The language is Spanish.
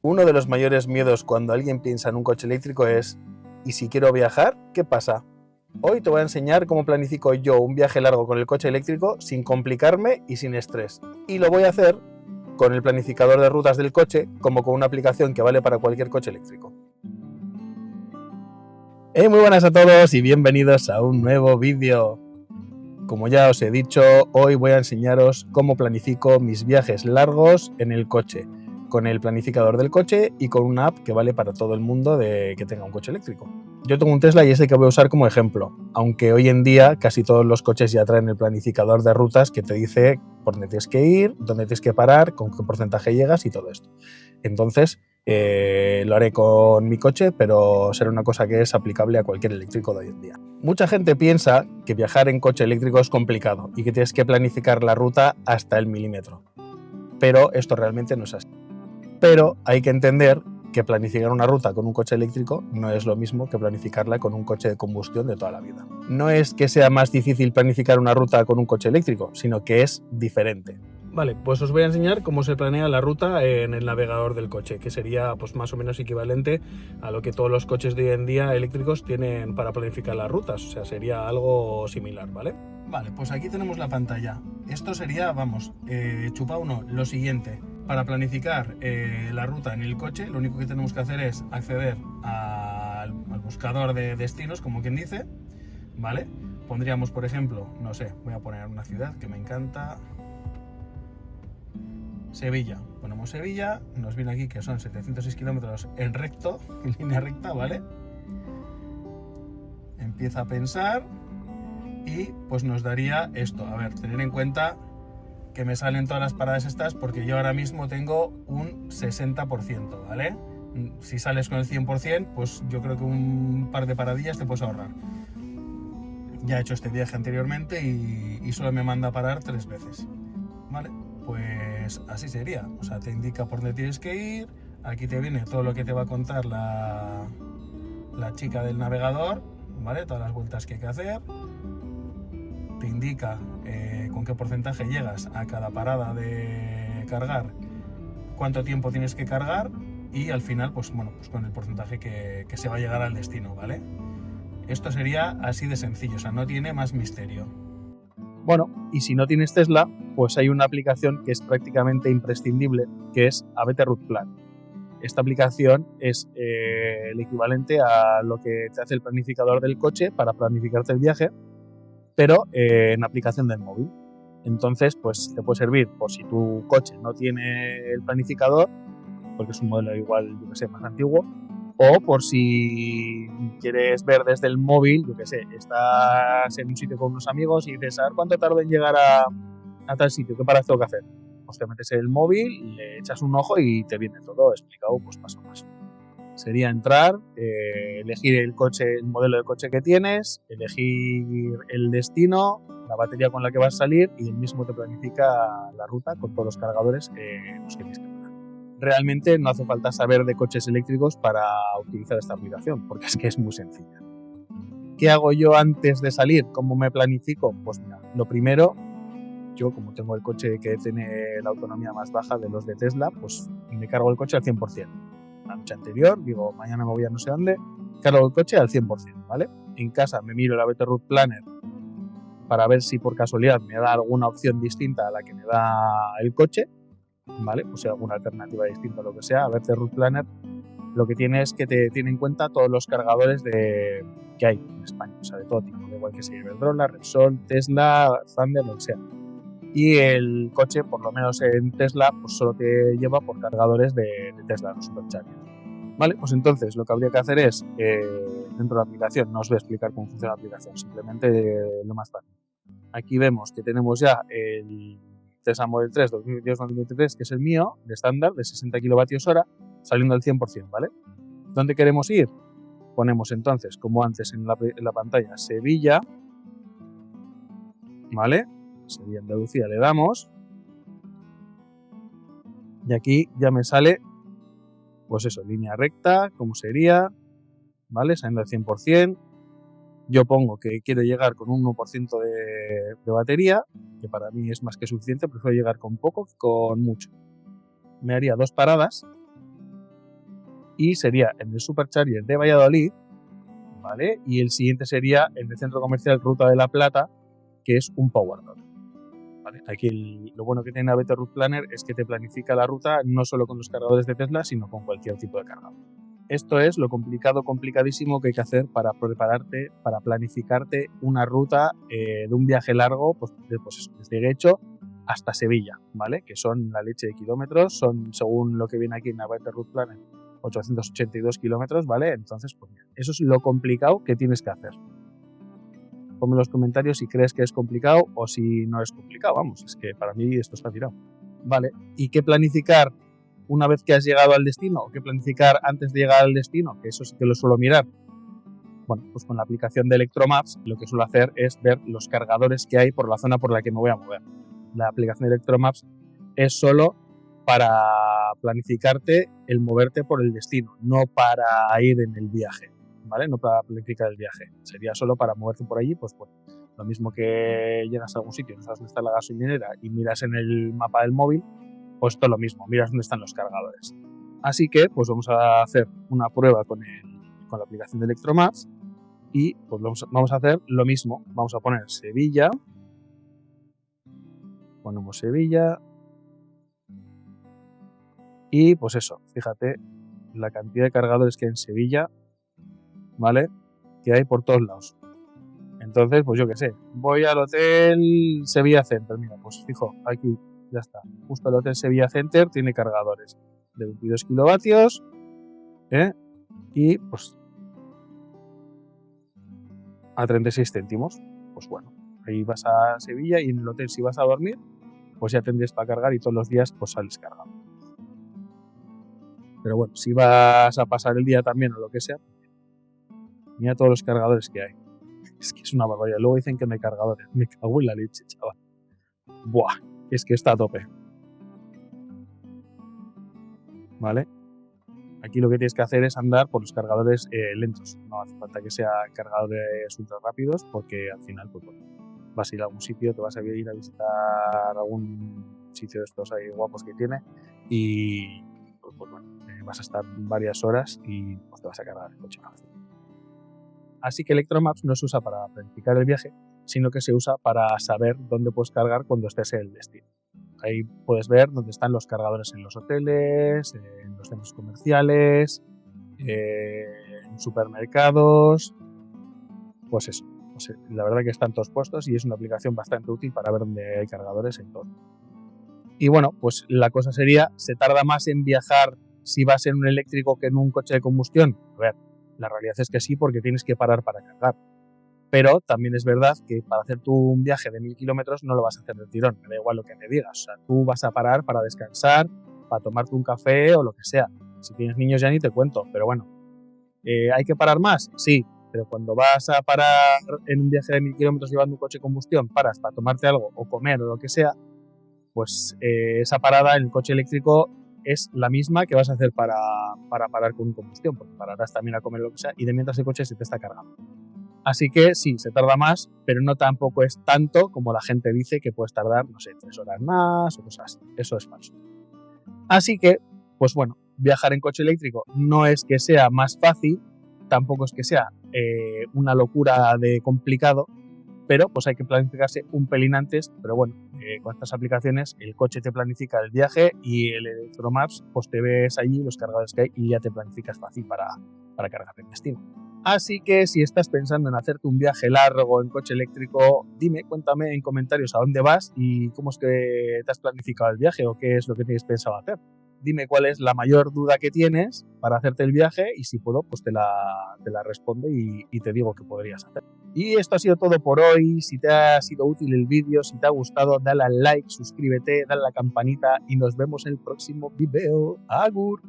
Uno de los mayores miedos cuando alguien piensa en un coche eléctrico es ¿y si quiero viajar? ¿Qué pasa? Hoy te voy a enseñar cómo planifico yo un viaje largo con el coche eléctrico sin complicarme y sin estrés. Y lo voy a hacer con el planificador de rutas del coche, como con una aplicación que vale para cualquier coche eléctrico. Muy buenas a todos y bienvenidos a un nuevo vídeo. Como ya os he dicho, hoy voy a enseñaros cómo planifico mis viajes largos en el coche, con el planificador del coche y con una app que vale para todo el mundo que tenga un coche eléctrico. Yo tengo un Tesla y es el que voy a usar como ejemplo, aunque hoy en día casi todos los coches ya traen el planificador de rutas que te dice por dónde tienes que ir, dónde tienes que parar, con qué porcentaje llegas y todo esto. Entonces, lo haré con mi coche, pero será una cosa que es aplicable a cualquier eléctrico de hoy en día. Mucha gente piensa que viajar en coche eléctrico es complicado y que tienes que planificar la ruta hasta el milímetro, pero esto realmente no es así. Pero hay que entender que planificar una ruta con un coche eléctrico no es lo mismo que planificarla con un coche de combustión de toda la vida. No es que sea más difícil planificar una ruta con un coche eléctrico, sino que es diferente. Vale, pues os voy a enseñar cómo se planea la ruta en el navegador del coche, que sería pues más o menos equivalente a lo que todos los coches de hoy en día eléctricos tienen para planificar las rutas, o sea, sería algo similar, ¿vale? Vale, pues aquí tenemos la pantalla. Esto sería, vamos, chupa uno, lo siguiente. Para planificar la ruta en el coche, lo único que tenemos que hacer es acceder al buscador de destinos, como quien dice, ¿vale? Pondríamos, por ejemplo, no sé, voy a poner una ciudad que me encanta, Sevilla. Ponemos Sevilla, nos viene aquí que son 706 kilómetros en recto, en línea recta, ¿vale? Empieza a pensar y pues nos daría esto. A ver, tener en cuenta que me salen todas las paradas estas porque yo ahora mismo tengo un 60%, ¿vale? Si sales con el 100%, pues yo creo que un par de paradillas te puedes ahorrar. Ya he hecho este viaje anteriormente y solo me manda a parar 3 veces, ¿vale? Pues así sería, o sea, te indica por dónde tienes que ir, aquí te viene todo lo que te va a contar la chica del navegador, ¿vale? Todas las vueltas que hay que hacer, te indica con qué porcentaje llegas a cada parada de cargar, cuánto tiempo tienes que cargar y al final, pues bueno, pues con el porcentaje que se va a llegar al destino, ¿vale? Esto sería así de sencillo, o sea, no tiene más misterio. Bueno, y si no tienes Tesla, pues hay una aplicación que es prácticamente imprescindible, que es ABT Route Plan. Esta aplicación es el equivalente a lo que te hace el planificador del coche para planificarte el viaje, pero en aplicación del móvil. Entonces, pues te puede servir por si tu coche no tiene el planificador, porque es un modelo igual, yo que sé, más antiguo, o por si quieres ver desde el móvil, yo que sé, estás en un sitio con unos amigos y dices, a ver cuánto tardo en llegar a tal sitio, qué paradas tengo que hacer. Pues te metes en el móvil, le echas un ojo y te viene todo explicado pues paso a paso. Sería entrar, elegir el coche, el modelo de coche que tienes, elegir el destino, la batería con la que vas a salir y él mismo te planifica la ruta con todos los cargadores los que tienes que poner. Realmente no hace falta saber de coches eléctricos para utilizar esta aplicación, porque es que es muy sencilla. ¿Qué hago yo antes de salir? ¿Cómo me planifico? Pues mira, lo primero, yo como tengo el coche que tiene la autonomía más baja de los de Tesla, pues me cargo el coche al 100%. La noche anterior, digo, mañana me voy a no sé dónde, cargo el coche al 100%, ¿vale? En casa me miro la ABT Route Planner para ver si por casualidad me da alguna opción distinta a la que me da el coche, ¿vale? Pues si hay alguna alternativa distinta a lo que sea. ABT Route Planner lo que tiene es que te tiene en cuenta todos los cargadores que hay en España, o sea, de todo tipo, da igual que sea Iberdrola, Repsol, Tesla, Thunder, lo que sea. Y el coche, por lo menos en Tesla, pues solo te lleva por cargadores de Tesla, los Supercharger. Vale, pues entonces lo que habría que hacer es, dentro de la aplicación, no os voy a explicar cómo funciona la aplicación, simplemente lo más fácil. Aquí vemos que tenemos ya el Tesla Model 3 2022-2023, que es el mío, de estándar, de 60 kWh, saliendo al 100%, ¿vale? ¿Dónde queremos ir? Ponemos entonces, como antes en la pantalla, Sevilla, ¿vale? Sevilla, Andalucía, le damos. Y aquí ya me sale, pues eso, línea recta, como sería, ¿vale? Saliendo al 100%. Yo pongo que quiero llegar con un 1% de batería, que para mí es más que suficiente, prefiero llegar con poco que con mucho. Me haría 2 paradas, y sería en el Supercharger de Valladolid, ¿vale? Y el siguiente sería en el centro comercial Ruta de la Plata, que es un PowerDot. ¿Vale? Aquí lo bueno que tiene ABT Route Planner es que te planifica la ruta no solo con los cargadores de Tesla, sino con cualquier tipo de cargador. Esto es lo complicadísimo que hay que hacer para prepararte, para planificarte una ruta de un viaje largo, pues eso, desde Guecho hasta Sevilla, ¿vale? Que son la leche de kilómetros, son, según lo que viene aquí en ABT Route Planner, 882 kilómetros, ¿vale? Entonces, pues mira, eso es lo complicado que tienes que hacer. Ponme en los comentarios si crees que es complicado o si no es complicado, vamos, es que para mí esto está tirado. Vale, ¿y qué planificar una vez que has llegado al destino? ¿O qué planificar antes de llegar al destino? Que eso sí que lo suelo mirar. Bueno, pues con la aplicación de Electromaps lo que suelo hacer es ver los cargadores que hay por la zona por la que me voy a mover. La aplicación de Electromaps es solo para planificarte el moverte por el destino, no para ir en el viaje, ¿vale? No para planificar el viaje. Sería solo para moverte por allí, pues bueno, lo mismo que llegas a algún sitio, no sabes dónde está la gasolinera y miras en el mapa del móvil, pues esto es lo mismo, miras dónde están los cargadores. Así que, pues vamos a hacer una prueba con la aplicación de Electromaps y pues vamos a hacer lo mismo. Vamos a poner Sevilla, ponemos Sevilla y pues eso, fíjate la cantidad de cargadores que hay en Sevilla, ¿vale? Que hay por todos lados. Entonces, pues yo qué sé, voy al Hotel Sevilla Center, mira, pues fijo, aquí ya está. Justo el Hotel Sevilla Center tiene cargadores de 22 kilovatios, y pues a 36 céntimos. Pues bueno, ahí vas a Sevilla y en el hotel si vas a dormir, pues ya tendrías para cargar y todos los días pues sales cargado. Pero bueno, si vas a pasar el día también o lo que sea, mira todos los cargadores que hay. Es que es una barbaridad. Luego dicen que no hay cargadores. Me cago en la leche, chaval. Buah, es que está a tope. ¿Vale? Aquí lo que tienes que hacer es andar por los cargadores lentos. No hace falta que sean cargadores ultra rápidos porque al final pues, bueno, vas a ir a algún sitio, te vas a ir a visitar algún sitio de estos ahí guapos que tiene y pues bueno, vas a estar varias horas y pues, te vas a cargar el coche fácil. Así que Electromaps no se usa para planificar el viaje, sino que se usa para saber dónde puedes cargar cuando estés en el destino. Ahí puedes ver dónde están los cargadores en los hoteles, en los centros comerciales, en supermercados, pues eso. Pues la verdad que están todos puestos y es una aplicación bastante útil para ver dónde hay cargadores en todo. Y bueno, pues la cosa sería, ¿se tarda más en viajar si vas en un eléctrico que en un coche de combustión? A ver, la realidad es que sí, porque tienes que parar para cargar. Pero también es verdad que para hacer tú un viaje de 1000 kilómetros no lo vas a hacer del tirón, me da igual lo que me digas. O sea, tú vas a parar para descansar, para tomarte un café o lo que sea. Si tienes niños ya ni te cuento, pero bueno. ¿Hay que parar más? Sí, pero cuando vas a parar en un viaje de 1000 kilómetros llevando un coche de combustión, paras para tomarte algo o comer o lo que sea, pues esa parada en el coche eléctrico es la misma que vas a hacer para parar con un combustión, porque pararás también a comer lo que sea y de mientras el coche se te está cargando. Así que sí, se tarda más, pero no tampoco es tanto como la gente dice que puedes tardar, no sé, 3 horas más o cosas así. Eso es falso. Así que, pues bueno, viajar en coche eléctrico no es que sea más fácil, tampoco es que sea una locura de complicado, pero pues hay que planificarse un pelín antes, pero bueno, con estas aplicaciones el coche te planifica el viaje y el Electromaps pues te ves allí los cargadores que hay y ya te planificas fácil para cargar el destino. Así que si estás pensando en hacerte un viaje largo en coche eléctrico, cuéntame en comentarios a dónde vas y cómo es que te has planificado el viaje o qué es lo que tienes pensado hacer. Dime cuál es la mayor duda que tienes para hacerte el viaje y si puedo, pues te la respondo y te digo qué podrías hacer. Y esto ha sido todo por hoy. Si te ha sido útil el vídeo, si te ha gustado, dale al like, suscríbete, dale a la campanita y nos vemos en el próximo video. ¡Agur!